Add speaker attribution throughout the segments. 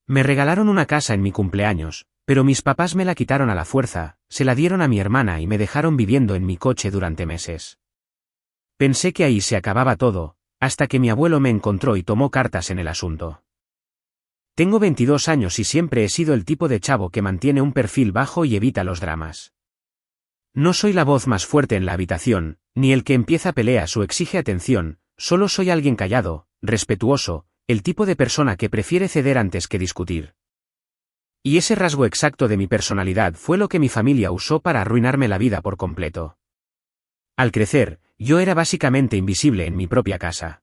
Speaker 1: Me regalaron una casa en mi cumpleaños, pero mis papás me la quitaron a la fuerza, se la dieron a mi hermana y me dejaron viviendo en mi coche durante meses. Pensé que ahí se acababa todo, hasta que mi abuelo me encontró y tomó cartas en el asunto. Tengo 22 años y siempre he sido el tipo de chavo que mantiene un perfil bajo y evita los dramas. No soy la voz más fuerte en la habitación, ni el que empieza peleas o exige atención, solo soy alguien callado, respetuoso, el tipo de persona que prefiere ceder antes que discutir. Y ese rasgo exacto de mi personalidad fue lo que mi familia usó para arruinarme la vida por completo. Al crecer, yo era básicamente invisible en mi propia casa.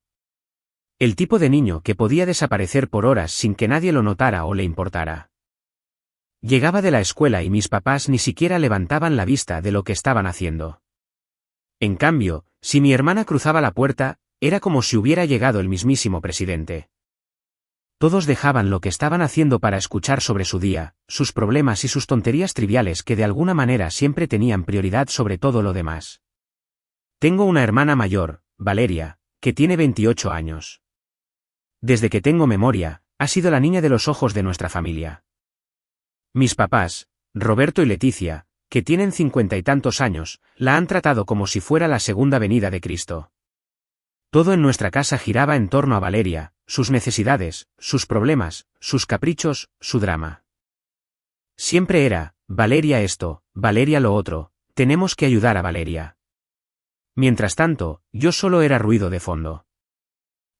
Speaker 1: El tipo de niño que podía desaparecer por horas sin que nadie lo notara o le importara. Llegaba de la escuela y mis papás ni siquiera levantaban la vista de lo que estaban haciendo. En cambio, si mi hermana cruzaba la puerta, era como si hubiera llegado el mismísimo presidente. Todos dejaban lo que estaban haciendo para escuchar sobre su día, sus problemas y sus tonterías triviales que de alguna manera siempre tenían prioridad sobre todo lo demás. Tengo una hermana mayor, Valeria, que tiene 28 años. Desde que tengo memoria, ha sido la niña de los ojos de nuestra familia. Mis papás, Roberto y Leticia, que tienen 50 y tantos años, la han tratado como si fuera la segunda venida de Cristo. Todo en nuestra casa giraba en torno a Valeria, sus necesidades, sus problemas, sus caprichos, su drama. Siempre era, Valeria esto, Valeria lo otro, tenemos que ayudar a Valeria. Mientras tanto, yo solo era ruido de fondo.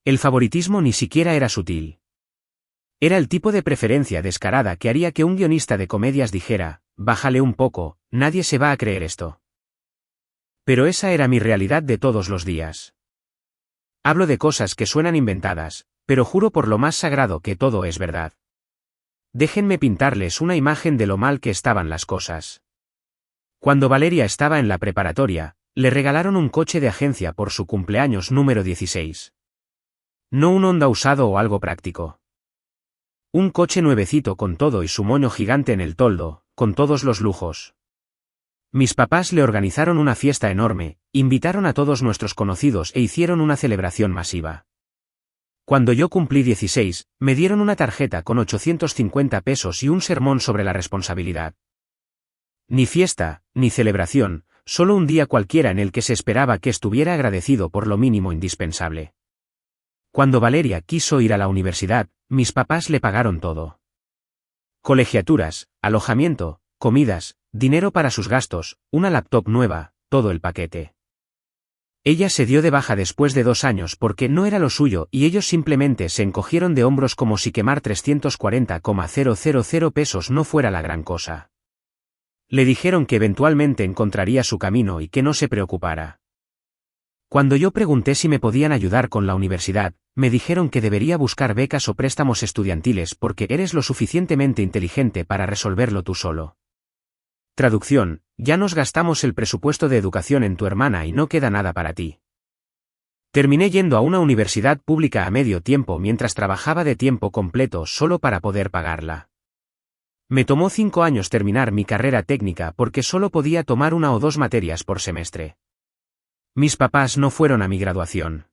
Speaker 1: El favoritismo ni siquiera era sutil. Era el tipo de preferencia descarada que haría que un guionista de comedias dijera, bájale un poco, nadie se va a creer esto. Pero esa era mi realidad de todos los días. Hablo de cosas que suenan inventadas, pero juro por lo más sagrado que todo es verdad. Déjenme pintarles una imagen de lo mal que estaban las cosas. Cuando Valeria estaba en la preparatoria, le regalaron un coche de agencia por su cumpleaños número 16. No un Honda usado o algo práctico. Un coche nuevecito con todo y su moño gigante en el toldo, con todos los lujos. Mis papás le organizaron una fiesta enorme, invitaron a todos nuestros conocidos e hicieron una celebración masiva. Cuando yo cumplí 16, me dieron una tarjeta con 850 pesos y un sermón sobre la responsabilidad. Ni fiesta, ni celebración, solo un día cualquiera en el que se esperaba que estuviera agradecido por lo mínimo indispensable. Cuando Valeria quiso ir a la universidad, mis papás le pagaron todo. Colegiaturas, alojamiento, comidas, dinero para sus gastos, una laptop nueva, todo el paquete. Ella se dio de baja después de 2 años porque no era lo suyo y ellos simplemente se encogieron de hombros como si quemar 340,000 pesos no fuera la gran cosa. Le dijeron que eventualmente encontraría su camino y que no se preocupara. Cuando yo pregunté si me podían ayudar con la universidad, me dijeron que debería buscar becas o préstamos estudiantiles porque eres lo suficientemente inteligente para resolverlo tú solo. Traducción, ya nos gastamos el presupuesto de educación en tu hermana y no queda nada para ti. Terminé yendo a una universidad pública a medio tiempo mientras trabajaba de tiempo completo solo para poder pagarla. Me tomó 5 años terminar mi carrera técnica porque solo podía tomar 1 o 2 materias por semestre. Mis papás no fueron a mi graduación.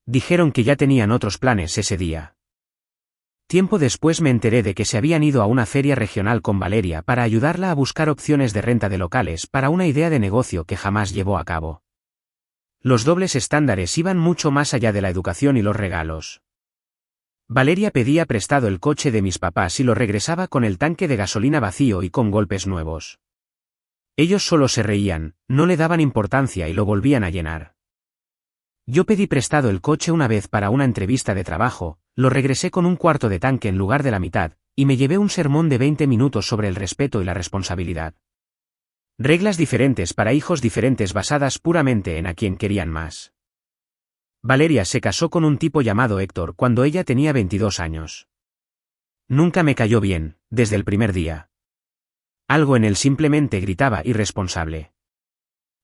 Speaker 1: Dijeron que ya tenían otros planes ese día. Tiempo después me enteré de que se habían ido a una feria regional con Valeria para ayudarla a buscar opciones de renta de locales para una idea de negocio que jamás llevó a cabo. Los dobles estándares iban mucho más allá de la educación y los regalos. Valeria pedía prestado el coche de mis papás y lo regresaba con el tanque de gasolina vacío y con golpes nuevos. Ellos solo se reían, no le daban importancia y lo volvían a llenar. Yo pedí prestado el coche una vez para una entrevista de trabajo, lo regresé con un cuarto de tanque en lugar de la mitad, y me llevé un sermón de 20 minutos sobre el respeto y la responsabilidad. Reglas diferentes para hijos diferentes basadas puramente en a quien querían más. Valeria se casó con un tipo llamado Héctor cuando ella tenía 22 años. Nunca me cayó bien, desde el primer día. Algo en él simplemente gritaba irresponsable.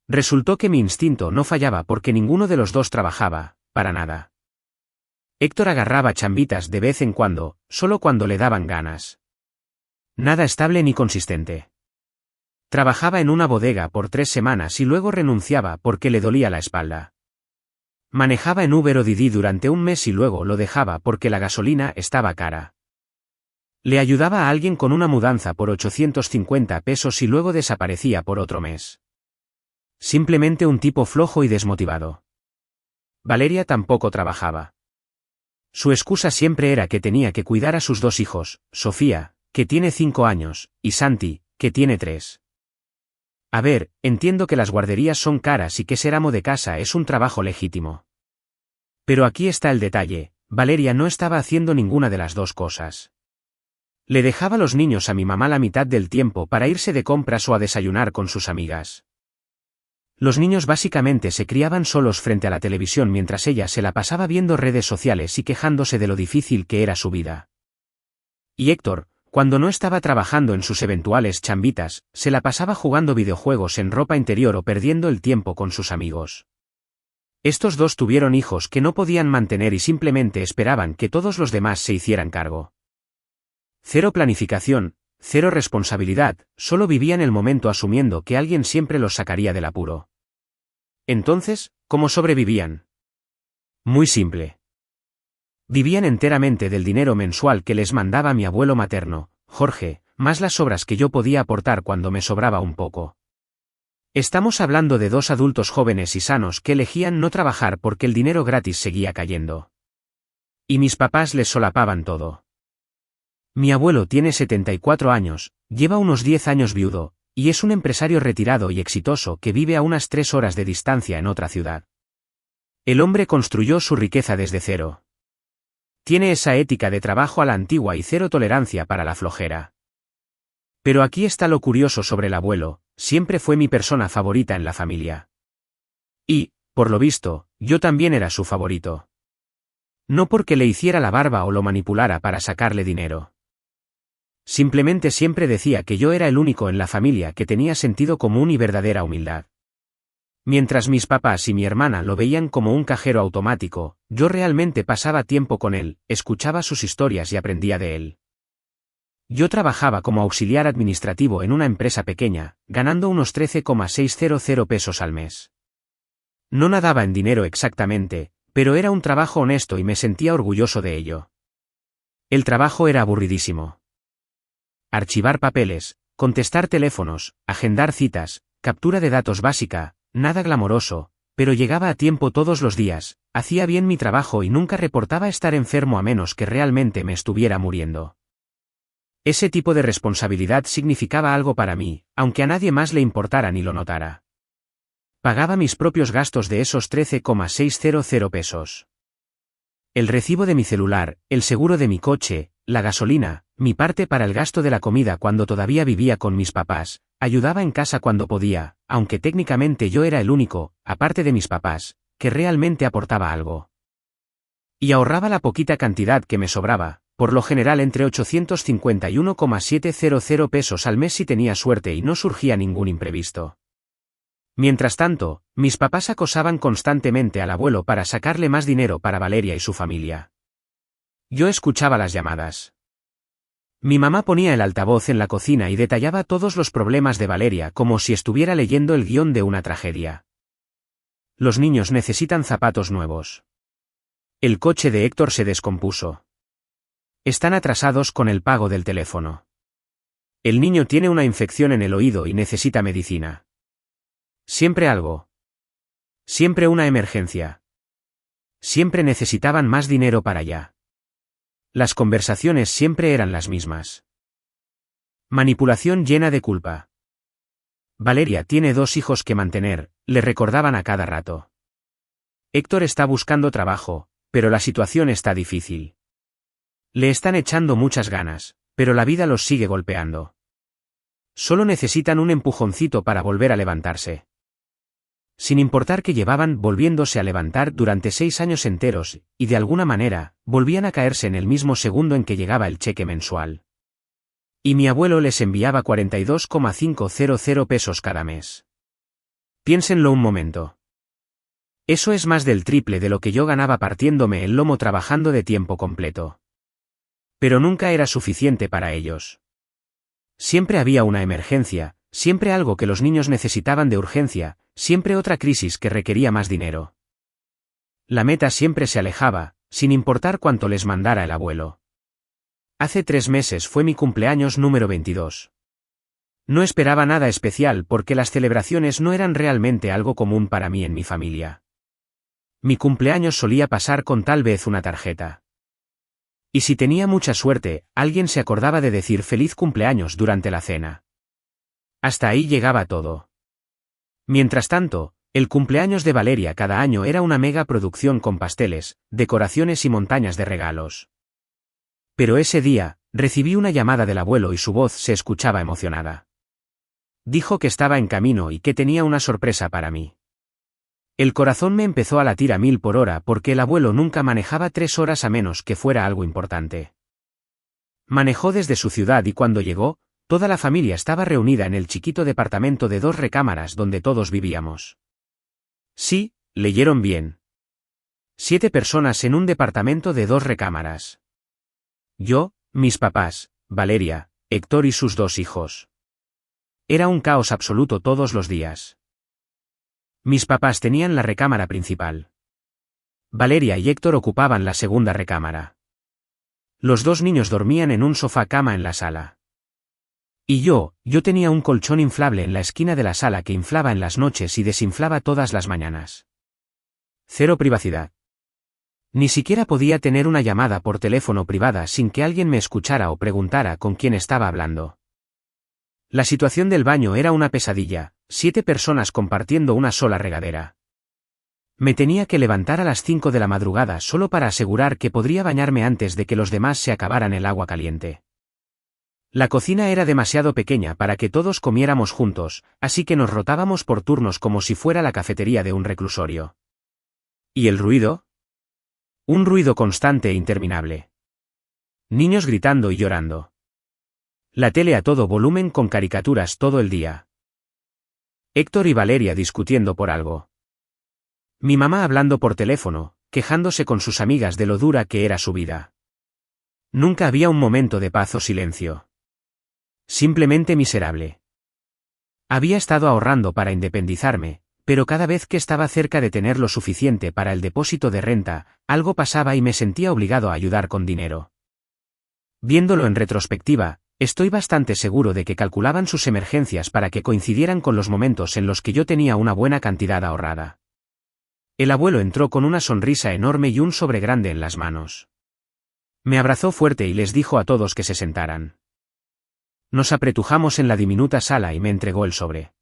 Speaker 1: Resultó que mi instinto no fallaba porque ninguno de los dos trabajaba, para nada. Héctor agarraba chambitas de vez en cuando, solo cuando le daban ganas. Nada estable ni consistente. Trabajaba en una bodega por 3 semanas y luego renunciaba porque le dolía la espalda. Manejaba en Uber o Didi durante un mes y luego lo dejaba porque la gasolina estaba cara. Le ayudaba a alguien con una mudanza por 850 pesos y luego desaparecía por otro mes. Simplemente un tipo flojo y desmotivado. Valeria tampoco trabajaba. Su excusa siempre era que tenía que cuidar a sus dos hijos, Sofía, que tiene 5 años, y Santi, que tiene 3. A ver, entiendo que las guarderías son caras y que ser amo de casa es un trabajo legítimo. Pero aquí está el detalle, Valeria no estaba haciendo ninguna de las dos cosas. Le dejaba los niños a mi mamá la mitad del tiempo para irse de compras o a desayunar con sus amigas. Los niños básicamente se criaban solos frente a la televisión mientras ella se la pasaba viendo redes sociales y quejándose de lo difícil que era su vida. Y Héctor, cuando no estaba trabajando en sus eventuales chambitas, se la pasaba jugando videojuegos en ropa interior o perdiendo el tiempo con sus amigos. Estos dos tuvieron hijos que no podían mantener y simplemente esperaban que todos los demás se hicieran cargo. Cero planificación, cero responsabilidad, solo vivían el momento asumiendo que alguien siempre los sacaría del apuro. Entonces, ¿cómo sobrevivían? Muy simple. Vivían enteramente del dinero mensual que les mandaba mi abuelo materno, Jorge, más las obras que yo podía aportar cuando me sobraba un poco. Estamos hablando de dos adultos jóvenes y sanos que elegían no trabajar porque el dinero gratis seguía cayendo. Y mis papás les solapaban todo. Mi abuelo tiene 74 años, lleva unos 10 años viudo, y es un empresario retirado y exitoso que vive a unas 3 horas de distancia en otra ciudad. El hombre construyó su riqueza desde cero. Tiene esa ética de trabajo a la antigua y cero tolerancia para la flojera. Pero aquí está lo curioso sobre el abuelo, siempre fue mi persona favorita en la familia. Y, por lo visto, yo también era su favorito. No porque le hiciera la barba o lo manipulara para sacarle dinero. Simplemente siempre decía que yo era el único en la familia que tenía sentido común y verdadera humildad. Mientras mis papás y mi hermana lo veían como un cajero automático, yo realmente pasaba tiempo con él, escuchaba sus historias y aprendía de él. Yo trabajaba como auxiliar administrativo en una empresa pequeña, ganando unos 13,600 pesos al mes. No nadaba en dinero exactamente, pero era un trabajo honesto y me sentía orgulloso de ello. El trabajo era aburridísimo. Archivar papeles, contestar teléfonos, agendar citas, captura de datos básica, nada glamoroso, pero llegaba a tiempo todos los días, hacía bien mi trabajo y nunca reportaba estar enfermo a menos que realmente me estuviera muriendo. Ese tipo de responsabilidad significaba algo para mí, aunque a nadie más le importara ni lo notara. Pagaba mis propios gastos de esos 13,600 pesos. El recibo de mi celular, el seguro de mi coche, la gasolina, mi parte para el gasto de la comida cuando todavía vivía con mis papás, ayudaba en casa cuando podía, aunque técnicamente yo era el único, aparte de mis papás, que realmente aportaba algo. Y ahorraba la poquita cantidad que me sobraba, por lo general entre 851,700 pesos al mes si tenía suerte y no surgía ningún imprevisto. Mientras tanto, mis papás acosaban constantemente al abuelo para sacarle más dinero para Valeria y su familia. Yo escuchaba las llamadas. Mi mamá ponía el altavoz en la cocina y detallaba todos los problemas de Valeria como si estuviera leyendo el guión de una tragedia. Los niños necesitan zapatos nuevos. El coche de Héctor se descompuso. Están atrasados con el pago del teléfono. El niño tiene una infección en el oído y necesita medicina. Siempre algo. Siempre una emergencia. Siempre necesitaban más dinero para allá. Las conversaciones siempre eran las mismas. Manipulación llena de culpa. Valeria tiene 2 hijos que mantener, le recordaban a cada rato. Héctor está buscando trabajo, pero la situación está difícil. Le están echando muchas ganas, pero la vida los sigue golpeando. Solo necesitan un empujoncito para volver a levantarse. Sin importar que llevaban volviéndose a levantar durante 6 años enteros, y de alguna manera, volvían a caerse en el mismo segundo en que llegaba el cheque mensual. Y mi abuelo les enviaba 42,500 pesos cada mes. Piénsenlo un momento. Eso es más del triple de lo que yo ganaba partiéndome el lomo trabajando de tiempo completo. Pero nunca era suficiente para ellos. Siempre había una emergencia, siempre algo que los niños necesitaban de urgencia, siempre otra crisis que requería más dinero. La meta siempre se alejaba, sin importar cuánto les mandara el abuelo. Hace 3 meses fue mi cumpleaños número 22. No esperaba nada especial porque las celebraciones no eran realmente algo común para mí en mi familia. Mi cumpleaños solía pasar con tal vez una tarjeta. Y si tenía mucha suerte, alguien se acordaba de decir feliz cumpleaños durante la cena. Hasta ahí llegaba todo. Mientras tanto, el cumpleaños de Valeria cada año era una mega producción con pasteles, decoraciones y montañas de regalos. Pero ese día, recibí una llamada del abuelo y su voz se escuchaba emocionada. Dijo que estaba en camino y que tenía una sorpresa para mí. El corazón me empezó a latir a 1000 por hora porque el abuelo nunca manejaba 3 horas a menos que fuera algo importante. Manejó desde su ciudad y cuando llegó, toda la familia estaba reunida en el chiquito departamento de 2 recámaras donde todos vivíamos. Sí, leyeron bien. 7 personas en un departamento de 2 recámaras. Yo, mis papás, Valeria, Héctor y sus 2 hijos. Era un caos absoluto todos los días. Mis papás tenían la recámara principal. Valeria y Héctor ocupaban la segunda recámara. Los 2 niños dormían en un sofá-cama en la sala. Y yo tenía un colchón inflable en la esquina de la sala que inflaba en las noches y desinflaba todas las mañanas. Cero privacidad. Ni siquiera podía tener una llamada por teléfono privada sin que alguien me escuchara o preguntara con quién estaba hablando. La situación del baño era una pesadilla, 7 personas compartiendo una sola regadera. Me tenía que levantar a las 5 de la madrugada solo para asegurar que podría bañarme antes de que los demás se acabaran el agua caliente. La cocina era demasiado pequeña para que todos comiéramos juntos, así que nos rotábamos por turnos como si fuera la cafetería de un reclusorio. ¿Y el ruido? Un ruido constante e interminable. Niños gritando y llorando. La tele a todo volumen con caricaturas todo el día. Héctor y Valeria discutiendo por algo. Mi mamá hablando por teléfono, quejándose con sus amigas de lo dura que era su vida. Nunca había un momento de paz o silencio. Simplemente miserable. Había estado ahorrando para independizarme, pero cada vez que estaba cerca de tener lo suficiente para el depósito de renta, algo pasaba y me sentía obligado a ayudar con dinero. Viéndolo en retrospectiva, estoy bastante seguro de que calculaban sus emergencias para que coincidieran con los momentos en los que yo tenía una buena cantidad ahorrada. El abuelo entró con una sonrisa enorme y un sobre grande en las manos. Me abrazó fuerte y les dijo a todos que se sentaran. Nos apretujamos en la diminuta sala y me entregó el sobre.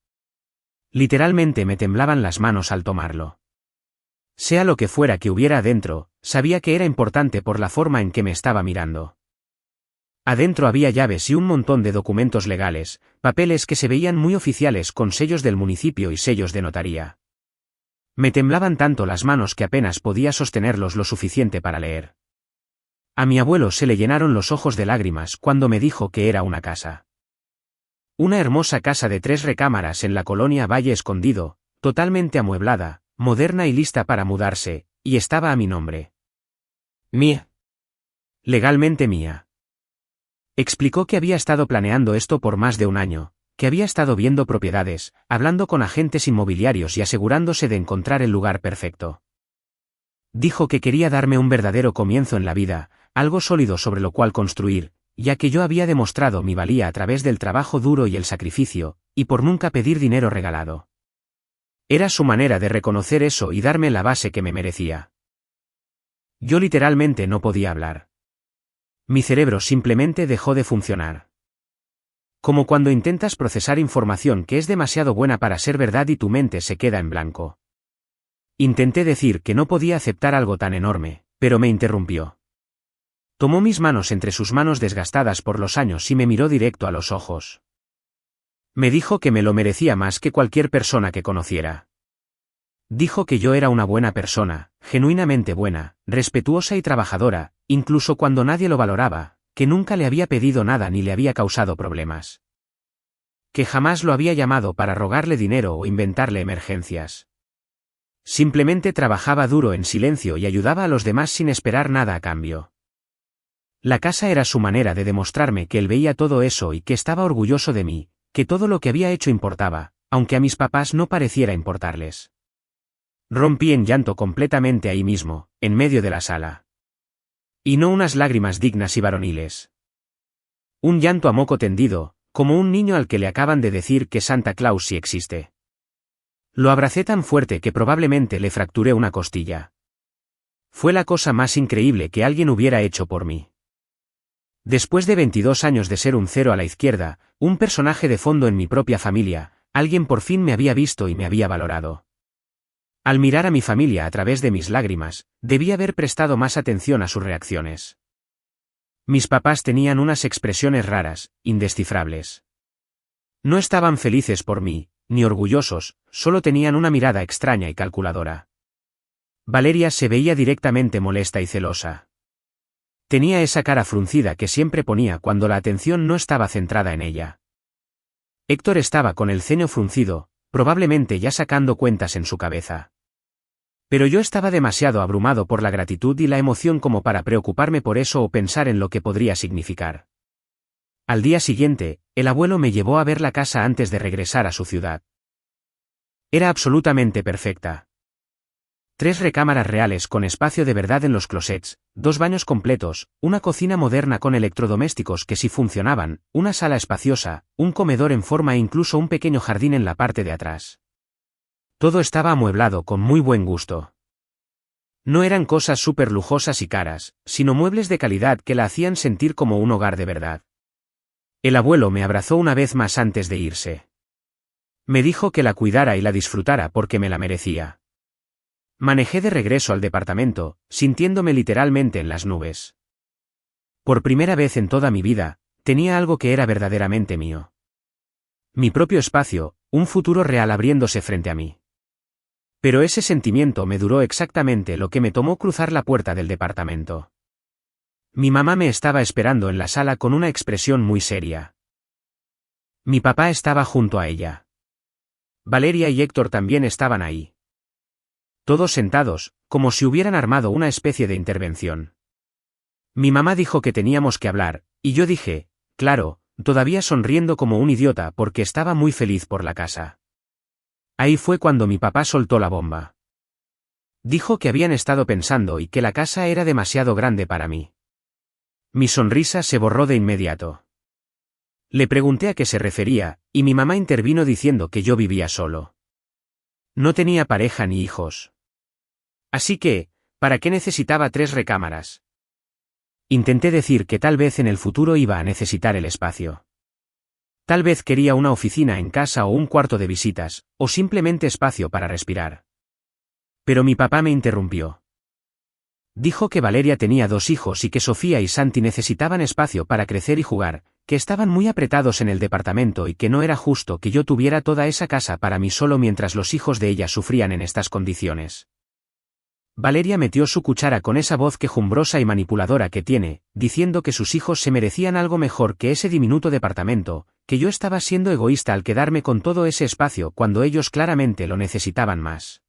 Speaker 1: Literalmente me temblaban las manos al tomarlo. Sea lo que fuera que hubiera adentro, sabía que era importante por la forma en que me estaba mirando. Adentro había llaves y un montón de documentos legales, papeles que se veían muy oficiales con sellos del municipio y sellos de notaría. Me temblaban tanto las manos que apenas podía sostenerlos lo suficiente para leer. A mi abuelo se le llenaron los ojos de lágrimas cuando me dijo que era una casa. Una hermosa casa de 3 recámaras en la colonia Valle Escondido, totalmente amueblada, moderna y lista para mudarse, y estaba a mi nombre. Mía. Legalmente mía. Explicó que había estado planeando esto por más de un año, que había estado viendo propiedades, hablando con agentes inmobiliarios y asegurándose de encontrar el lugar perfecto. Dijo que quería darme un verdadero comienzo en la vida, algo sólido sobre lo cual construir, ya que yo había demostrado mi valía a través del trabajo duro y el sacrificio, y por nunca pedir dinero regalado. Era su manera de reconocer eso y darme la base que me merecía. Yo literalmente no podía hablar. Mi cerebro simplemente dejó de funcionar. Como cuando intentas procesar información que es demasiado buena para ser verdad y tu mente se queda en blanco. Intenté decir que no podía aceptar algo tan enorme, pero me interrumpió. Tomó mis manos entre sus manos desgastadas por los años y me miró directo a los ojos. Me dijo que me lo merecía más que cualquier persona que conociera. Dijo que yo era una buena persona, genuinamente buena, respetuosa y trabajadora, incluso cuando nadie lo valoraba, que nunca le había pedido nada ni le había causado problemas. Que jamás lo había llamado para rogarle dinero o inventarle emergencias. Simplemente trabajaba duro en silencio y ayudaba a los demás sin esperar nada a cambio. La casa era su manera de demostrarme que él veía todo eso y que estaba orgulloso de mí, que todo lo que había hecho importaba, aunque a mis papás no pareciera importarles. Rompí en llanto completamente ahí mismo, en medio de la sala. Y no unas lágrimas dignas y varoniles. Un llanto a moco tendido, como un niño al que le acaban de decir que Santa Claus sí existe. Lo abracé tan fuerte que probablemente le fracturé una costilla. Fue la cosa más increíble que alguien hubiera hecho por mí. Después de 22 años de ser un cero a la izquierda, un personaje de fondo en mi propia familia, alguien por fin me había visto y me había valorado. Al mirar a mi familia a través de mis lágrimas, debí haber prestado más atención a sus reacciones. Mis papás tenían unas expresiones raras, indescifrables. No estaban felices por mí, ni orgullosos, solo tenían una mirada extraña y calculadora. Valeria se veía directamente molesta y celosa. Tenía esa cara fruncida que siempre ponía cuando la atención no estaba centrada en ella. Héctor estaba con el ceño fruncido, probablemente ya sacando cuentas en su cabeza. Pero yo estaba demasiado abrumado por la gratitud y la emoción como para preocuparme por eso o pensar en lo que podría significar. Al día siguiente, el abuelo me llevó a ver la casa antes de regresar a su ciudad. Era absolutamente perfecta. 3 recámaras reales con espacio de verdad en los closets, 2 baños completos, una cocina moderna con electrodomésticos que sí funcionaban, una sala espaciosa, un comedor en forma e incluso un pequeño jardín en la parte de atrás. Todo estaba amueblado con muy buen gusto. No eran cosas súper lujosas y caras, sino muebles de calidad que la hacían sentir como un hogar de verdad. El abuelo me abrazó una vez más antes de irse. Me dijo que la cuidara y la disfrutara porque me la merecía. Manejé de regreso al departamento, sintiéndome literalmente en las nubes. Por primera vez en toda mi vida, tenía algo que era verdaderamente mío. Mi propio espacio, un futuro real abriéndose frente a mí. Pero ese sentimiento me duró exactamente lo que me tomó cruzar la puerta del departamento. Mi mamá me estaba esperando en la sala con una expresión muy seria. Mi papá estaba junto a ella. Valeria y Héctor también estaban ahí. Todos sentados, como si hubieran armado una especie de intervención. Mi mamá dijo que teníamos que hablar, y yo dije, claro, todavía sonriendo como un idiota porque estaba muy feliz por la casa. Ahí fue cuando mi papá soltó la bomba. Dijo que habían estado pensando y que la casa era demasiado grande para mí. Mi sonrisa se borró de inmediato. Le pregunté a qué se refería, y mi mamá intervino diciendo que yo vivía solo. No tenía pareja ni hijos. Así que, ¿para qué necesitaba 3 recámaras? Intenté decir que tal vez en el futuro iba a necesitar el espacio. Tal vez quería una oficina en casa o un cuarto de visitas, o simplemente espacio para respirar. Pero mi papá me interrumpió. Dijo que Valeria tenía 2 hijos y que Sofía y Santi necesitaban espacio para crecer y jugar, que estaban muy apretados en el departamento y que no era justo que yo tuviera toda esa casa para mí solo mientras los hijos de ella sufrían en estas condiciones. Valeria metió su cuchara con esa voz quejumbrosa y manipuladora que tiene, diciendo que sus hijos se merecían algo mejor que ese diminuto departamento, que yo estaba siendo egoísta al quedarme con todo ese espacio cuando ellos claramente lo necesitaban más.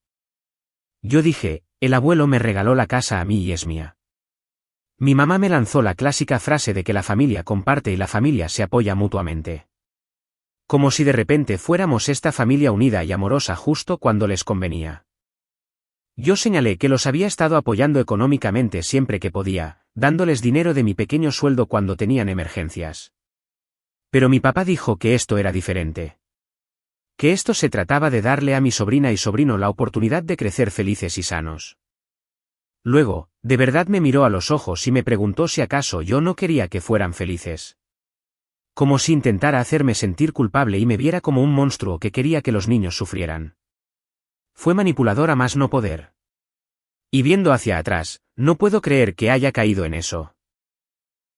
Speaker 1: Yo dije, el abuelo me regaló la casa a mí y es mía. Mi mamá me lanzó la clásica frase de que la familia comparte y la familia se apoya mutuamente. Como si de repente fuéramos esta familia unida y amorosa justo cuando les convenía. Yo señalé que los había estado apoyando económicamente siempre que podía, dándoles dinero de mi pequeño sueldo cuando tenían emergencias. Pero mi papá dijo que esto era diferente. Que esto se trataba de darle a mi sobrina y sobrino la oportunidad de crecer felices y sanos. Luego, de verdad me miró a los ojos y me preguntó si acaso yo no quería que fueran felices. Como si intentara hacerme sentir culpable y me viera como un monstruo que quería que los niños sufrieran. Fue manipulador a más no poder. Y viendo hacia atrás, no puedo creer que haya caído en eso.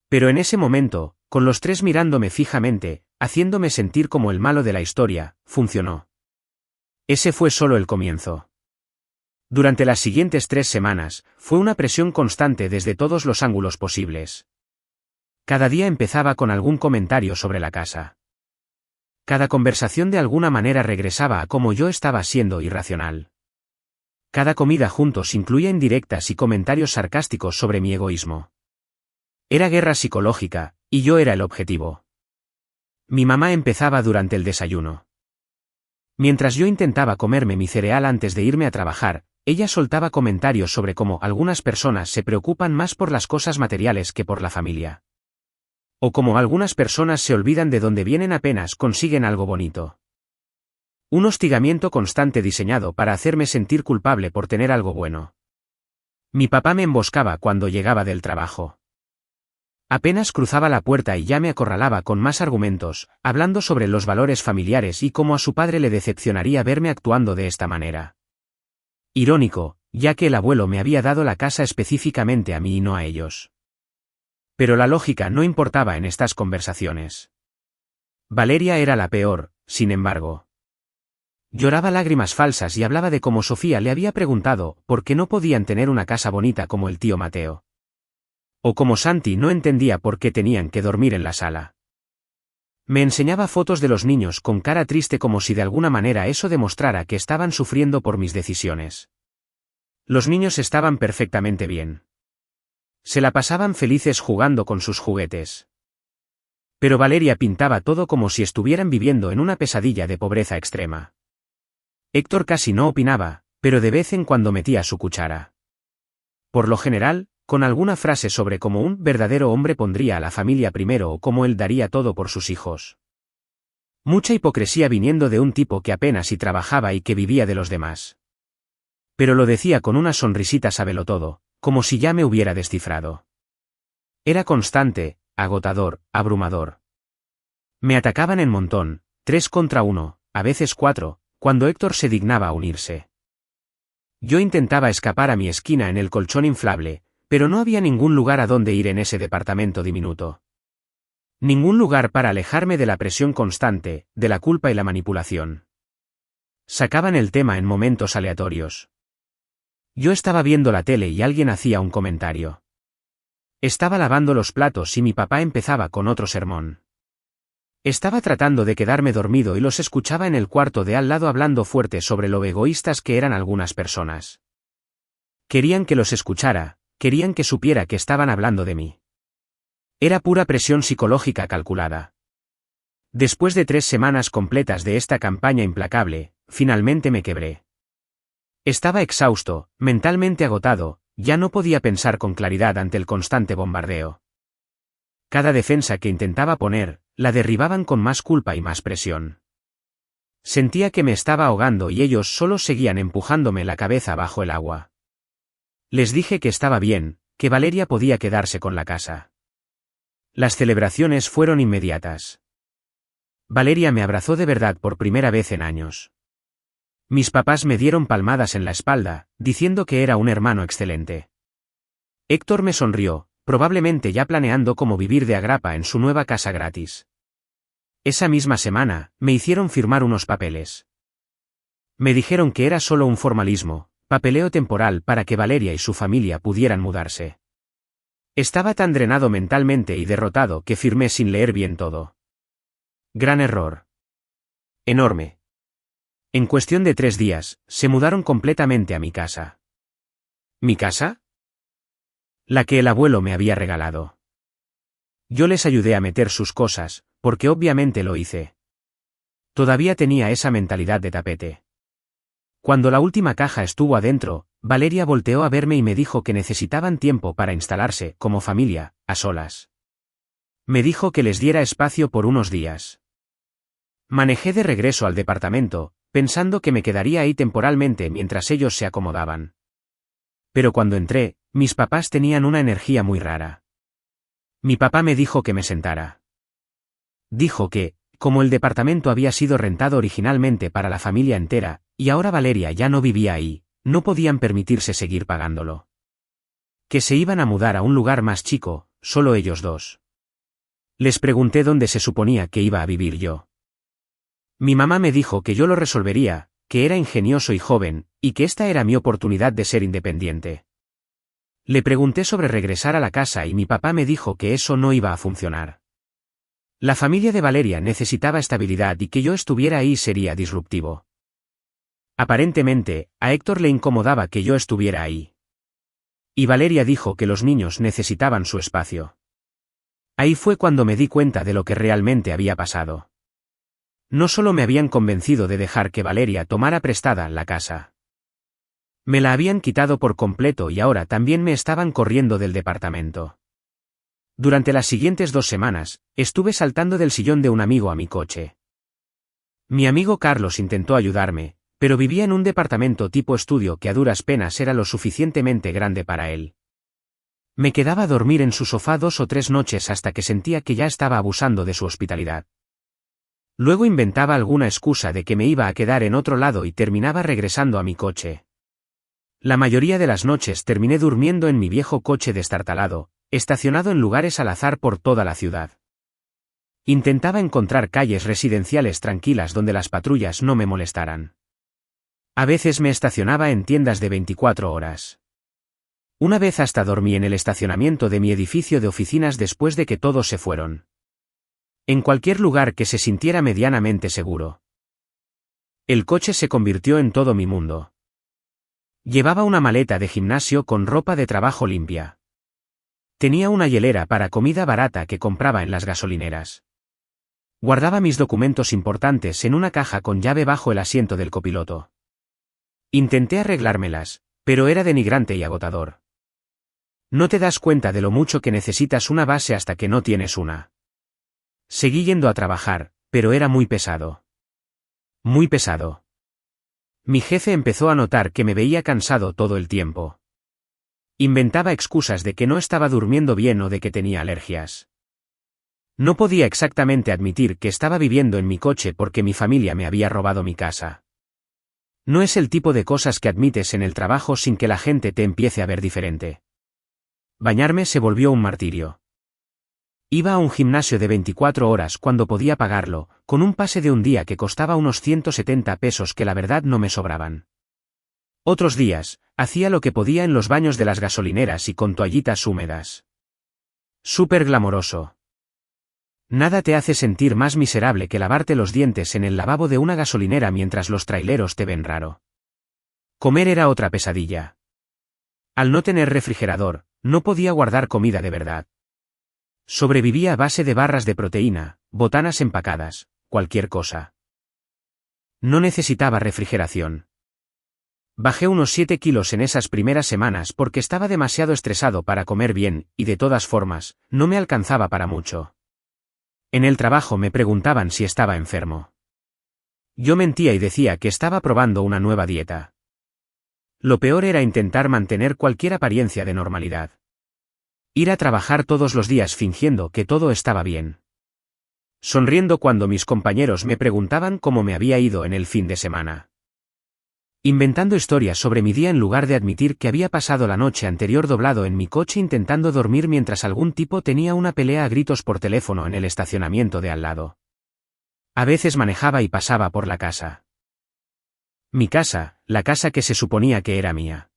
Speaker 1: Pero en ese momento, con los 3 mirándome fijamente, haciéndome sentir como el malo de la historia, funcionó. Ese fue solo el comienzo. Durante las siguientes 3 semanas, fue una presión constante desde todos los ángulos posibles. Cada día empezaba con algún comentario sobre la casa. Cada conversación de alguna manera regresaba a cómo yo estaba siendo irracional. Cada comida juntos incluía indirectas y comentarios sarcásticos sobre mi egoísmo. Era guerra psicológica, y yo era el objetivo. Mi mamá empezaba durante el desayuno. Mientras yo intentaba comerme mi cereal antes de irme a trabajar, ella soltaba comentarios sobre cómo algunas personas se preocupan más por las cosas materiales que por la familia. O como algunas personas se olvidan de dónde vienen apenas consiguen algo bonito. Un hostigamiento constante diseñado para hacerme sentir culpable por tener algo bueno. Mi papá me emboscaba cuando llegaba del trabajo. Apenas cruzaba la puerta y ya me acorralaba con más argumentos, hablando sobre los valores familiares y cómo a su padre le decepcionaría verme actuando de esta manera. Irónico, ya que el abuelo me había dado la casa específicamente a mí y no a ellos. Pero la lógica no importaba en estas conversaciones. Valeria era la peor, sin embargo. Lloraba lágrimas falsas y hablaba de cómo Sofía le había preguntado por qué no podían tener una casa bonita como el tío Mateo. O como Santi no entendía por qué tenían que dormir en la sala. Me enseñaba fotos de los niños con cara triste como si de alguna manera eso demostrara que estaban sufriendo por mis decisiones. Los niños estaban perfectamente bien. Se la pasaban felices jugando con sus juguetes. Pero Valeria pintaba todo como si estuvieran viviendo en una pesadilla de pobreza extrema. Héctor casi no opinaba, pero de vez en cuando metía su cuchara. Por lo general, con alguna frase sobre cómo un verdadero hombre pondría a la familia primero o cómo él daría todo por sus hijos. Mucha hipocresía viniendo de un tipo que apenas si trabajaba y que vivía de los demás. Pero lo decía con una sonrisita sabelotodo, como si ya me hubiera descifrado. Era constante, agotador, abrumador. Me atacaban en montón, 3 contra 1, a veces 4, cuando Héctor se dignaba a unirse. Yo intentaba escapar a mi esquina en el colchón inflable, pero no había ningún lugar a donde ir en ese departamento diminuto. Ningún lugar para alejarme de la presión constante, de la culpa y la manipulación. Sacaban el tema en momentos aleatorios. Yo estaba viendo la tele y alguien hacía un comentario. Estaba lavando los platos y mi papá empezaba con otro sermón. Estaba tratando de quedarme dormido y los escuchaba en el cuarto de al lado hablando fuerte sobre lo egoístas que eran algunas personas. Querían que los escuchara. Querían que supiera que estaban hablando de mí. Era pura presión psicológica calculada. Después de 3 semanas completas de esta campaña implacable, finalmente me quebré. Estaba exhausto, mentalmente agotado, ya no podía pensar con claridad ante el constante bombardeo. Cada defensa que intentaba poner, la derribaban con más culpa y más presión. Sentía que me estaba ahogando y ellos solo seguían empujándome la cabeza bajo el agua. Les dije que estaba bien, que Valeria podía quedarse con la casa. Las celebraciones fueron inmediatas. Valeria me abrazó de verdad por primera vez en años. Mis papás me dieron palmadas en la espalda, diciendo que era un hermano excelente. Héctor me sonrió, probablemente ya planeando cómo vivir de agrapa en su nueva casa gratis. Esa misma semana, me hicieron firmar unos papeles. Me dijeron que era solo un formalismo, papeleo temporal para que Valeria y su familia pudieran mudarse. Estaba tan drenado mentalmente y derrotado que firmé sin leer bien todo. Gran error. Enorme. En cuestión de 3 días, se mudaron completamente a mi casa. ¿Mi casa? La que el abuelo me había regalado. Yo les ayudé a meter sus cosas, porque obviamente lo hice. Todavía tenía esa mentalidad de tapete. Cuando la última caja estuvo adentro, Valeria volteó a verme y me dijo que necesitaban tiempo para instalarse, como familia, a solas. Me dijo que les diera espacio por unos días. Manejé de regreso al departamento, pensando que me quedaría ahí temporalmente mientras ellos se acomodaban. Pero cuando entré, mis papás tenían una energía muy rara. Mi papá me dijo que me sentara. Dijo que, como el departamento había sido rentado originalmente para la familia entera, y ahora Valeria ya no vivía ahí, no podían permitirse seguir pagándolo. Que se iban a mudar a un lugar más chico, solo ellos dos. Les pregunté dónde se suponía que iba a vivir yo. Mi mamá me dijo que yo lo resolvería, que era ingenioso y joven, y que esta era mi oportunidad de ser independiente. Le pregunté sobre regresar a la casa y mi papá me dijo que eso no iba a funcionar. La familia de Valeria necesitaba estabilidad y que yo estuviera ahí sería disruptivo. Aparentemente, a Héctor le incomodaba que yo estuviera ahí. Y Valeria dijo que los niños necesitaban su espacio. Ahí fue cuando me di cuenta de lo que realmente había pasado. No solo me habían convencido de dejar que Valeria tomara prestada la casa. Me la habían quitado por completo y ahora también me estaban corriendo del departamento. Durante las siguientes 2 semanas, estuve saltando del sillón de un amigo a mi coche. Mi amigo Carlos intentó ayudarme, pero vivía en un departamento tipo estudio que a duras penas era lo suficientemente grande para él. Me quedaba a dormir en su sofá 2 o 3 noches hasta que sentía que ya estaba abusando de su hospitalidad. Luego inventaba alguna excusa de que me iba a quedar en otro lado y terminaba regresando a mi coche. La mayoría de las noches terminé durmiendo en mi viejo coche destartalado, estacionado en lugares al azar por toda la ciudad. Intentaba encontrar calles residenciales tranquilas donde las patrullas no me molestaran. A veces me estacionaba en tiendas de 24 horas. Una vez hasta dormí en el estacionamiento de mi edificio de oficinas después de que todos se fueron. En cualquier lugar que se sintiera medianamente seguro. El coche se convirtió en todo mi mundo. Llevaba una maleta de gimnasio con ropa de trabajo limpia. Tenía una hielera para comida barata que compraba en las gasolineras. Guardaba mis documentos importantes en una caja con llave bajo el asiento del copiloto. Intenté arreglármelas, pero era denigrante y agotador. No te das cuenta de lo mucho que necesitas una base hasta que no tienes una. Seguí yendo a trabajar, pero era muy pesado. Muy pesado. Mi jefe empezó a notar que me veía cansado todo el tiempo. Inventaba excusas de que no estaba durmiendo bien o de que tenía alergias. No podía exactamente admitir que estaba viviendo en mi coche porque mi familia me había robado mi casa. No es el tipo de cosas que admites en el trabajo sin que la gente te empiece a ver diferente. Bañarme se volvió un martirio. Iba a un gimnasio de 24 horas cuando podía pagarlo, con un pase de un día que costaba unos 170 pesos que la verdad no me sobraban. Otros días, hacía lo que podía en los baños de las gasolineras y con toallitas húmedas. Súper glamoroso. Nada te hace sentir más miserable que lavarte los dientes en el lavabo de una gasolinera mientras los traileros te ven raro. Comer era otra pesadilla. Al no tener refrigerador, no podía guardar comida de verdad. Sobrevivía a base de barras de proteína, botanas empacadas, cualquier cosa. No necesitaba refrigeración. Bajé unos 7 kilos en esas primeras semanas porque estaba demasiado estresado para comer bien, y de todas formas, no me alcanzaba para mucho. En el trabajo me preguntaban si estaba enfermo. Yo mentía y decía que estaba probando una nueva dieta. Lo peor era intentar mantener cualquier apariencia de normalidad. Ir a trabajar todos los días fingiendo que todo estaba bien. Sonriendo cuando mis compañeros me preguntaban cómo me había ido en el fin de semana. Inventando historias sobre mi día en lugar de admitir que había pasado la noche anterior doblado en mi coche intentando dormir mientras algún tipo tenía una pelea a gritos por teléfono en el estacionamiento de al lado. A veces manejaba y pasaba por la casa. Mi casa, la casa que se suponía que era mía.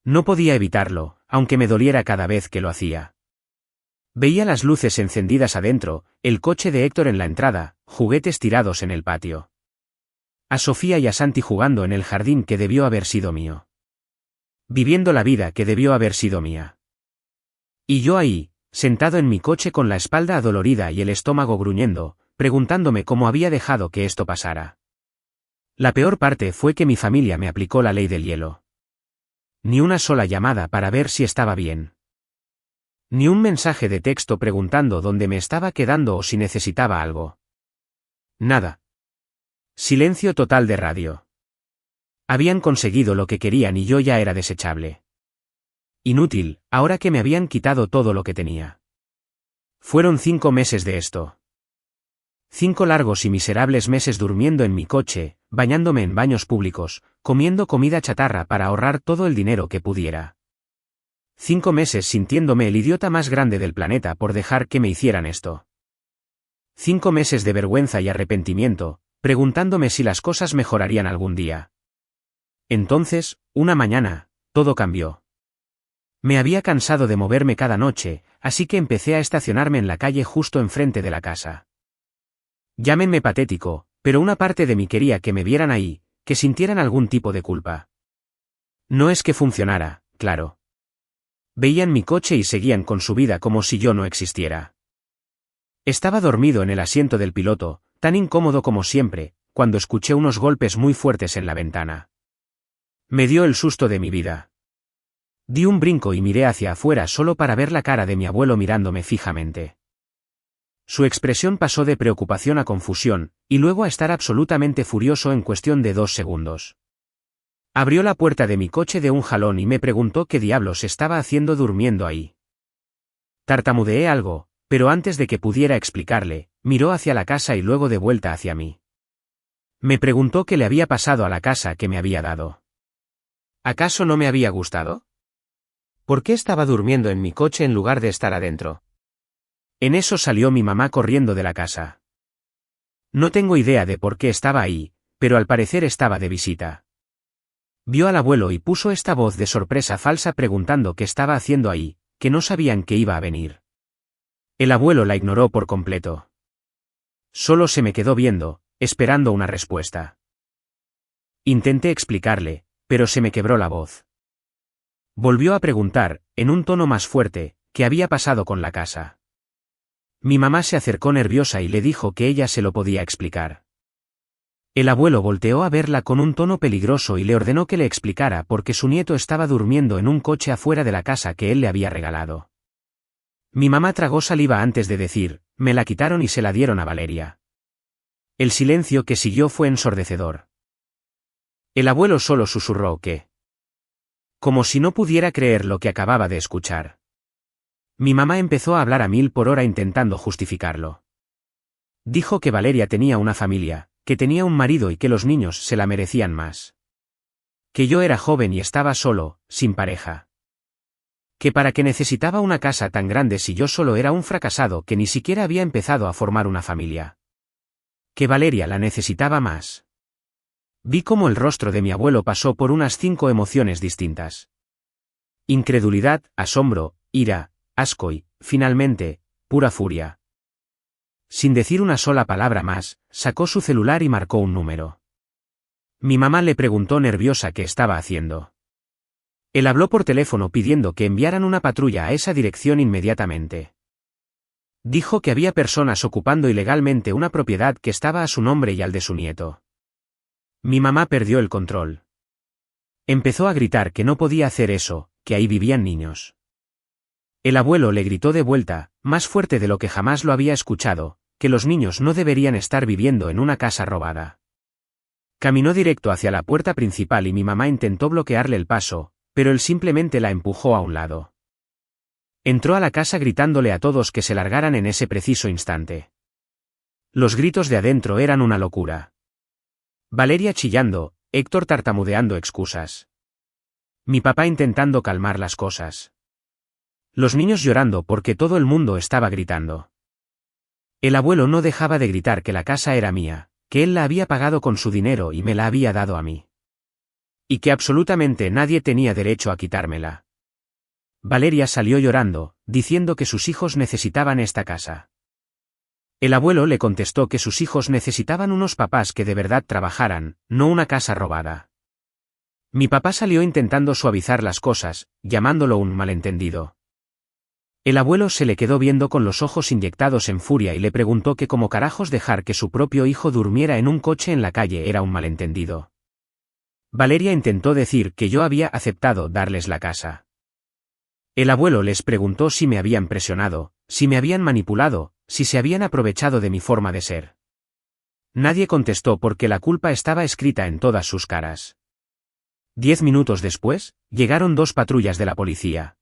Speaker 1: No podía evitarlo, aunque me doliera cada vez que lo hacía. Veía las luces encendidas adentro, el coche de Héctor en la entrada, juguetes tirados en el patio. A Sofía y a Santi jugando en el jardín que debió haber sido mío. Viviendo la vida que debió haber sido mía. Y yo ahí, sentado en mi coche con la espalda adolorida y el estómago gruñendo, preguntándome cómo había dejado que esto pasara. La peor parte fue que mi familia me aplicó la ley del hielo. Ni una sola llamada para ver si estaba bien. Ni un mensaje de texto preguntando dónde me estaba quedando o si necesitaba algo. Nada. Silencio total de radio. Habían conseguido lo que querían y yo ya era desechable. Inútil, ahora que me habían quitado todo lo que tenía. Fueron 5 meses de esto. 5 largos y miserables meses durmiendo en mi coche, bañándome en baños públicos, comiendo comida chatarra para ahorrar todo el dinero que pudiera. 5 meses sintiéndome el idiota más grande del planeta por dejar que me hicieran esto. 5 meses de vergüenza y arrepentimiento, preguntándome si las cosas mejorarían algún día. Entonces, una mañana, todo cambió. Me había cansado de moverme cada noche, así que empecé a estacionarme en la calle justo enfrente de la casa. Llámenme patético, pero una parte de mí quería que me vieran ahí, que sintieran algún tipo de culpa. No es que funcionara, claro. Veían mi coche y seguían con su vida como si yo no existiera. Estaba dormido en el asiento del piloto, tan incómodo como siempre, cuando escuché unos golpes muy fuertes en la ventana. Me dio el susto de mi vida. Di un brinco y miré hacia afuera solo para ver la cara de mi abuelo mirándome fijamente. Su expresión pasó de preocupación a confusión, y luego a estar absolutamente furioso en cuestión de 2 segundos. Abrió la puerta de mi coche de un jalón y me preguntó qué diablos estaba haciendo durmiendo ahí. Tartamudeé algo, pero antes de que pudiera explicarle, miró hacia la casa y luego de vuelta hacia mí. Me preguntó qué le había pasado a la casa que me había dado. ¿Acaso no me había gustado? ¿Por qué estaba durmiendo en mi coche en lugar de estar adentro? En eso salió mi mamá corriendo de la casa. No tengo idea de por qué estaba ahí, pero al parecer estaba de visita. Vio al abuelo y puso esta voz de sorpresa falsa preguntando qué estaba haciendo ahí, que no sabían que iba a venir. El abuelo la ignoró por completo. Solo se me quedó viendo, esperando una respuesta. Intenté explicarle, pero se me quebró la voz. Volvió a preguntar, en un tono más fuerte, qué había pasado con la casa. Mi mamá se acercó nerviosa y le dijo que ella se lo podía explicar. El abuelo volteó a verla con un tono peligroso y le ordenó que le explicara por qué su nieto estaba durmiendo en un coche afuera de la casa que él le había regalado. Mi mamá tragó saliva antes de decir, me la quitaron y se la dieron a Valeria. El silencio que siguió fue ensordecedor. El abuelo solo susurró que... Como si no pudiera creer lo que acababa de escuchar. Mi mamá empezó a hablar a 1000 por hora intentando justificarlo. Dijo que Valeria tenía una familia, que tenía un marido y que los niños se la merecían más. Que yo era joven y estaba solo, sin pareja. Que para qué necesitaba una casa tan grande si yo solo era un fracasado que ni siquiera había empezado a formar una familia. Que Valeria la necesitaba más. Vi cómo el rostro de mi abuelo pasó por unas 5 emociones distintas. Incredulidad, asombro, ira, asco y, finalmente, pura furia. Sin decir una sola palabra más, sacó su celular y marcó un número. Mi mamá le preguntó nerviosa qué estaba haciendo. Él habló por teléfono pidiendo que enviaran una patrulla a esa dirección inmediatamente. Dijo que había personas ocupando ilegalmente una propiedad que estaba a su nombre y al de su nieto. Mi mamá perdió el control. Empezó a gritar que no podía hacer eso, que ahí vivían niños. El abuelo le gritó de vuelta, más fuerte de lo que jamás lo había escuchado, que los niños no deberían estar viviendo en una casa robada. Caminó directo hacia la puerta principal y mi mamá intentó bloquearle el paso, pero él simplemente la empujó a un lado. Entró a la casa gritándole a todos que se largaran en ese preciso instante. Los gritos de adentro eran una locura. Valeria chillando, Héctor tartamudeando excusas. Mi papá intentando calmar las cosas. Los niños llorando porque todo el mundo estaba gritando. El abuelo no dejaba de gritar que la casa era mía, que él la había pagado con su dinero y me la había dado a mí. Y que absolutamente nadie tenía derecho a quitármela. Valeria salió llorando, diciendo que sus hijos necesitaban esta casa. El abuelo le contestó que sus hijos necesitaban unos papás que de verdad trabajaran, no una casa robada. Mi papá salió intentando suavizar las cosas, llamándolo un malentendido. El abuelo se le quedó viendo con los ojos inyectados en furia y le preguntó que cómo carajos dejar que su propio hijo durmiera en un coche en la calle era un malentendido. Valeria intentó decir que yo había aceptado darles la casa. El abuelo les preguntó si me habían presionado, si me habían manipulado, si se habían aprovechado de mi forma de ser. Nadie contestó porque la culpa estaba escrita en todas sus caras. 10 minutos después, llegaron 2 patrullas de la policía.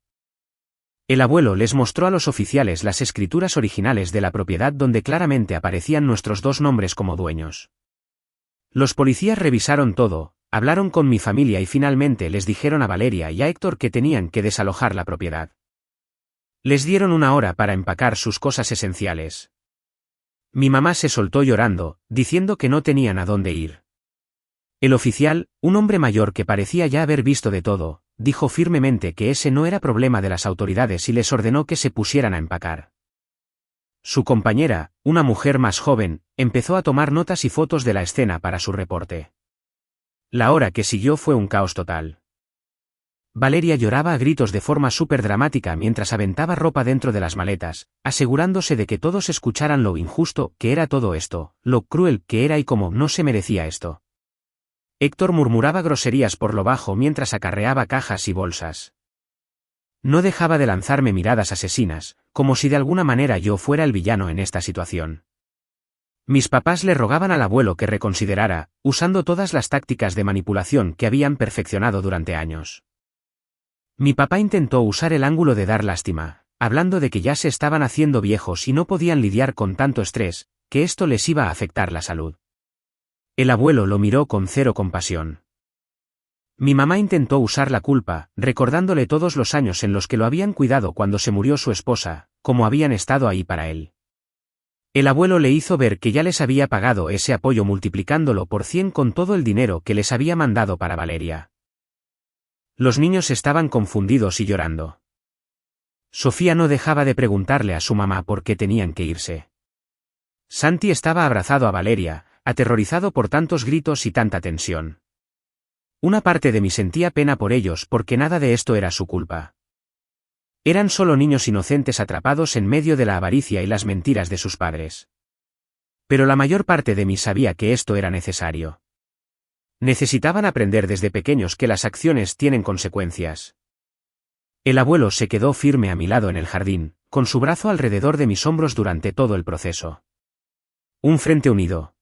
Speaker 1: El abuelo les mostró a los oficiales las escrituras originales de la propiedad donde claramente aparecían nuestros 2 nombres como dueños. Los policías revisaron todo, hablaron con mi familia y finalmente les dijeron a Valeria y a Héctor que tenían que desalojar la propiedad. Les dieron 1 hora para empacar sus cosas esenciales. Mi mamá se soltó llorando, diciendo que no tenían a dónde ir. El oficial, un hombre mayor que parecía ya haber visto de todo, dijo firmemente que ese no era problema de las autoridades y les ordenó que se pusieran a empacar. Su compañera, una mujer más joven, empezó a tomar notas y fotos de la escena para su reporte. La hora que siguió fue un caos total. Valeria lloraba a gritos de forma súper dramática mientras aventaba ropa dentro de las maletas, asegurándose de que todos escucharan lo injusto que era todo esto, lo cruel que era y cómo no se merecía esto. Héctor murmuraba groserías por lo bajo mientras acarreaba cajas y bolsas. No dejaba de lanzarme miradas asesinas, como si de alguna manera yo fuera el villano en esta situación. Mis papás le rogaban al abuelo que reconsiderara, usando todas las tácticas de manipulación que habían perfeccionado durante años. Mi papá intentó usar el ángulo de dar lástima, hablando de que ya se estaban haciendo viejos y no podían lidiar con tanto estrés, que esto les iba a afectar la salud. El abuelo lo miró con cero compasión. Mi mamá intentó usar la culpa, recordándole todos los años en los que lo habían cuidado cuando se murió su esposa, como habían estado ahí para él. El abuelo le hizo ver que ya les había pagado ese apoyo multiplicándolo por 100 con todo el dinero que les había mandado para Valeria. Los niños estaban confundidos y llorando. Sofía no dejaba de preguntarle a su mamá por qué tenían que irse. Santi estaba abrazado a Valeria, aterrorizado por tantos gritos y tanta tensión. Una parte de mí sentía pena por ellos porque nada de esto era su culpa. Eran solo niños inocentes atrapados en medio de la avaricia y las mentiras de sus padres. Pero la mayor parte de mí sabía que esto era necesario. Necesitaban aprender desde pequeños que las acciones tienen consecuencias. El abuelo se quedó firme a mi lado en el jardín, con su brazo alrededor de mis hombros durante todo el proceso. Un frente unido.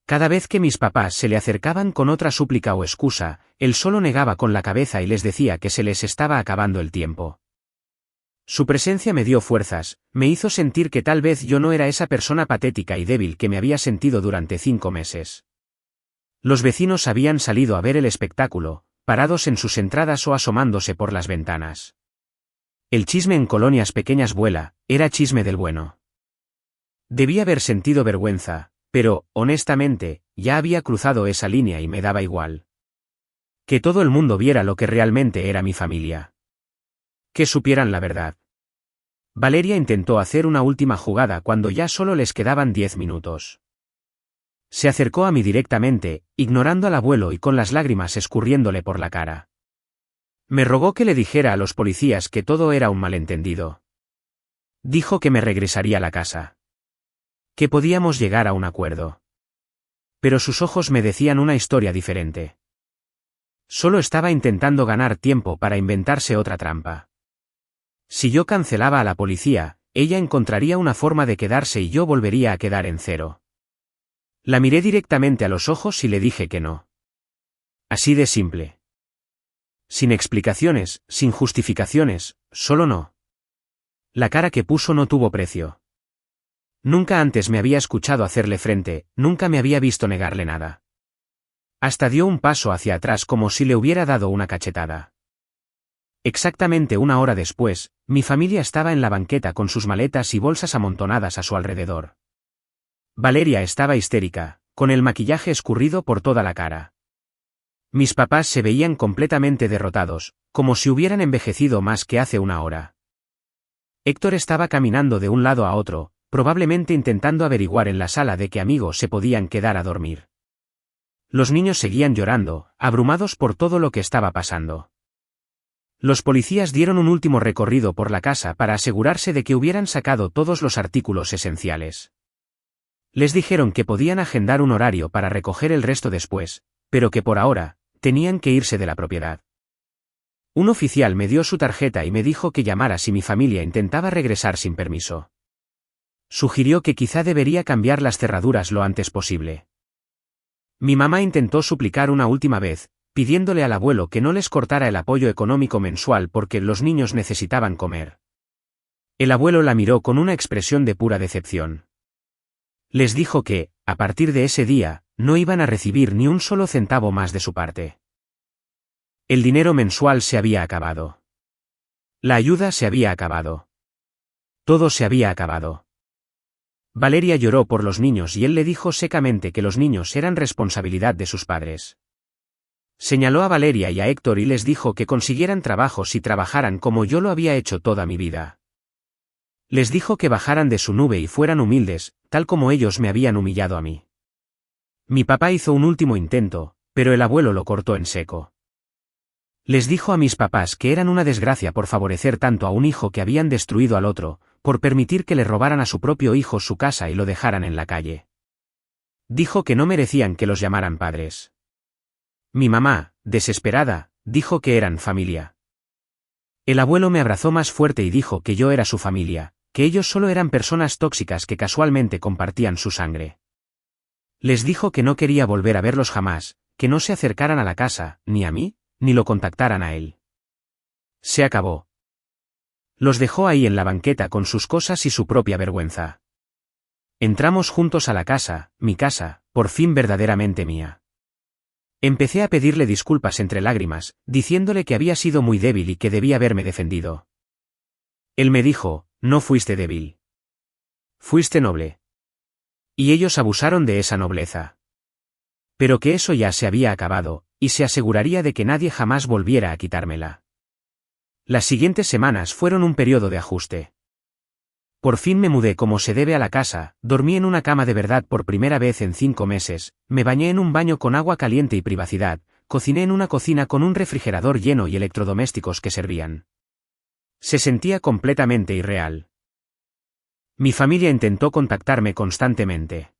Speaker 1: Cada vez que mis papás se le acercaban con otra súplica o excusa, él solo negaba con la cabeza y les decía que se les estaba acabando el tiempo. Su presencia me dio fuerzas, me hizo sentir que tal vez yo no era esa persona patética y débil que me había sentido durante 5 meses. Los vecinos habían salido a ver el espectáculo, parados en sus entradas o asomándose por las ventanas. El chisme en colonias pequeñas vuela, era chisme del bueno. Debí haber sentido vergüenza, pero, honestamente, ya había cruzado esa línea y me daba igual. Que todo el mundo viera lo que realmente era mi familia. Que supieran la verdad. Valeria intentó hacer una última jugada cuando ya solo les quedaban 10 minutos. Se acercó a mí directamente, ignorando al abuelo y con las lágrimas escurriéndole por la cara. Me rogó que le dijera a los policías que todo era un malentendido. Dijo que me regresaría a la casa. Que podíamos llegar a un acuerdo. Pero sus ojos me decían una historia diferente. Solo estaba intentando ganar tiempo para inventarse otra trampa. Si yo cancelaba a la policía, ella encontraría una forma de quedarse y yo volvería a quedar en cero. La miré directamente a los ojos y le dije que no. Así de simple. Sin explicaciones, sin justificaciones, solo no. La cara que puso no tuvo precio. Nunca antes me había escuchado hacerle frente, nunca me había visto negarle nada. Hasta dio un paso hacia atrás como si le hubiera dado una cachetada. Exactamente 1 hora después, mi familia estaba en la banqueta con sus maletas y bolsas amontonadas a su alrededor. Valeria estaba histérica, con el maquillaje escurrido por toda la cara. Mis papás se veían completamente derrotados, como si hubieran envejecido más que hace 1 hora. Héctor estaba caminando de un lado a otro, probablemente intentando averiguar en la sala de qué amigos se podían quedar a dormir. Los niños seguían llorando, abrumados por todo lo que estaba pasando. Los policías dieron un último recorrido por la casa para asegurarse de que hubieran sacado todos los artículos esenciales. Les dijeron que podían agendar un horario para recoger el resto después, pero que por ahora, tenían que irse de la propiedad. Un oficial me dio su tarjeta y me dijo que llamara si mi familia intentaba regresar sin permiso. Sugirió que quizá debería cambiar las cerraduras lo antes posible. Mi mamá intentó suplicar una última vez, pidiéndole al abuelo que no les cortara el apoyo económico mensual porque los niños necesitaban comer. El abuelo la miró con una expresión de pura decepción. Les dijo que, a partir de ese día, no iban a recibir ni un solo centavo más de su parte. El dinero mensual se había acabado. La ayuda se había acabado. Todo se había acabado. Valeria lloró por los niños y él le dijo secamente que los niños eran responsabilidad de sus padres. Señaló a Valeria y a Héctor y les dijo que consiguieran trabajos y trabajaran como yo lo había hecho toda mi vida. Les dijo que bajaran de su nube y fueran humildes, tal como ellos me habían humillado a mí. Mi papá hizo un último intento, pero el abuelo lo cortó en seco. Les dijo a mis papás que eran una desgracia por favorecer tanto a un hijo que habían destruido al otro, por permitir que le robaran a su propio hijo su casa y lo dejaran en la calle. Dijo que no merecían que los llamaran padres. Mi mamá, desesperada, dijo que eran familia. El abuelo me abrazó más fuerte y dijo que yo era su familia, que ellos solo eran personas tóxicas que casualmente compartían su sangre. Les dijo que no quería volver a verlos jamás, que no se acercaran a la casa, ni a mí, ni lo contactaran a él. Se acabó. Los dejó ahí en la banqueta con sus cosas y su propia vergüenza. Entramos juntos a la casa, mi casa, por fin verdaderamente mía. Empecé a pedirle disculpas entre lágrimas, diciéndole que había sido muy débil y que debía haberme defendido. Él me dijo, no fuiste débil. Fuiste noble. Y ellos abusaron de esa nobleza. Pero que eso ya se había acabado, y se aseguraría de que nadie jamás volviera a quitármela. Las siguientes semanas fueron un periodo de ajuste. Por fin me mudé como se debe a la casa, dormí en una cama de verdad por primera vez en 5 meses, me bañé en un baño con agua caliente y privacidad, cociné en una cocina con un refrigerador lleno y electrodomésticos que servían. Se sentía completamente irreal. Mi familia intentó contactarme constantemente.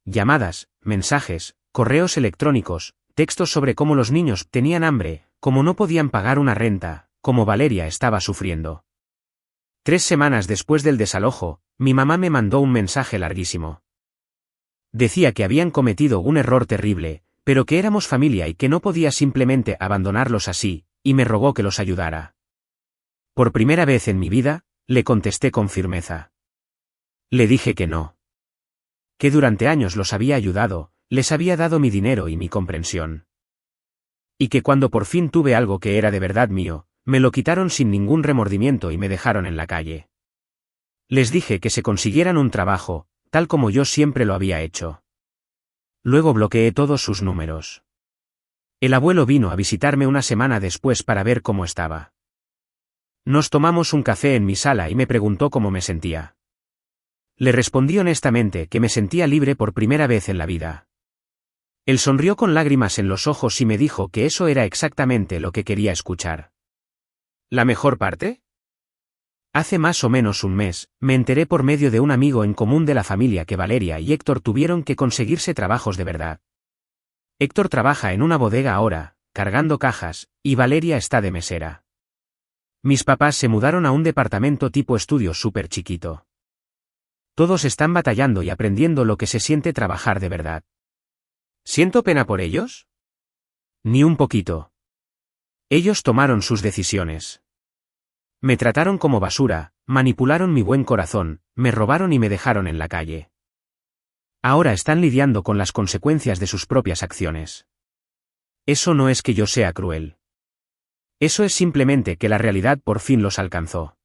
Speaker 1: Llamadas, mensajes, correos electrónicos, textos sobre cómo los niños tenían hambre, cómo no podían pagar una renta, cómo Valeria estaba sufriendo. 3 semanas después del desalojo, mi mamá me mandó un mensaje larguísimo. Decía que habían cometido un error terrible, pero que éramos familia y que no podía simplemente abandonarlos así, y me rogó que los ayudara. Por primera vez en mi vida, le contesté con firmeza. Le dije que no. Que durante años los había ayudado, les había dado mi dinero y mi comprensión. Y que cuando por fin tuve algo que era de verdad mío, me lo quitaron sin ningún remordimiento y me dejaron en la calle. Les dije que se consiguieran un trabajo, tal como yo siempre lo había hecho. Luego bloqueé todos sus números. El abuelo vino a visitarme una semana después para ver cómo estaba. Nos tomamos un café en mi sala y me preguntó cómo me sentía. Le respondí honestamente que me sentía libre por primera vez en la vida. Él sonrió con lágrimas en los ojos y me dijo que eso era exactamente lo que quería escuchar. ¿La mejor parte? Hace más o menos un mes, me enteré por medio de un amigo en común de la familia que Valeria y Héctor tuvieron que conseguirse trabajos de verdad. Héctor trabaja en una bodega ahora, cargando cajas, y Valeria está de mesera. Mis papás se mudaron a un departamento tipo estudio súper chiquito. Todos están batallando y aprendiendo lo que se siente trabajar de verdad. ¿Siento pena por ellos? Ni un poquito. Ellos tomaron sus decisiones. Me trataron como basura, manipularon mi buen corazón, me robaron y me dejaron en la calle. Ahora están lidiando con las consecuencias de sus propias acciones. Eso no es que yo sea cruel. Eso es simplemente que la realidad por fin los alcanzó.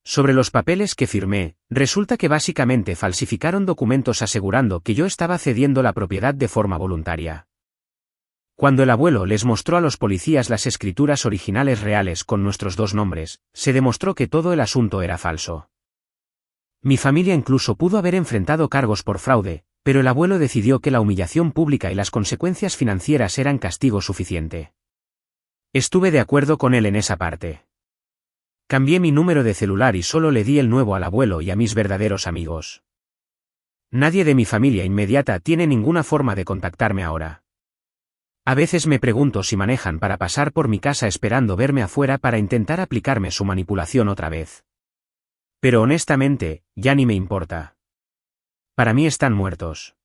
Speaker 1: Sobre los papeles que firmé, resulta que básicamente falsificaron documentos asegurando que yo estaba cediendo la propiedad de forma voluntaria. Cuando el abuelo les mostró a los policías las escrituras originales reales con nuestros 2 nombres, se demostró que todo el asunto era falso. Mi familia incluso pudo haber enfrentado cargos por fraude, pero el abuelo decidió que la humillación pública y las consecuencias financieras eran castigo suficiente. Estuve de acuerdo con él en esa parte. Cambié mi número de celular y solo le di el nuevo al abuelo y a mis verdaderos amigos. Nadie de mi familia inmediata tiene ninguna forma de contactarme ahora. A veces me pregunto si manejan para pasar por mi casa esperando verme afuera para intentar aplicarme su manipulación otra vez. Pero honestamente, ya ni me importa. Para mí están muertos.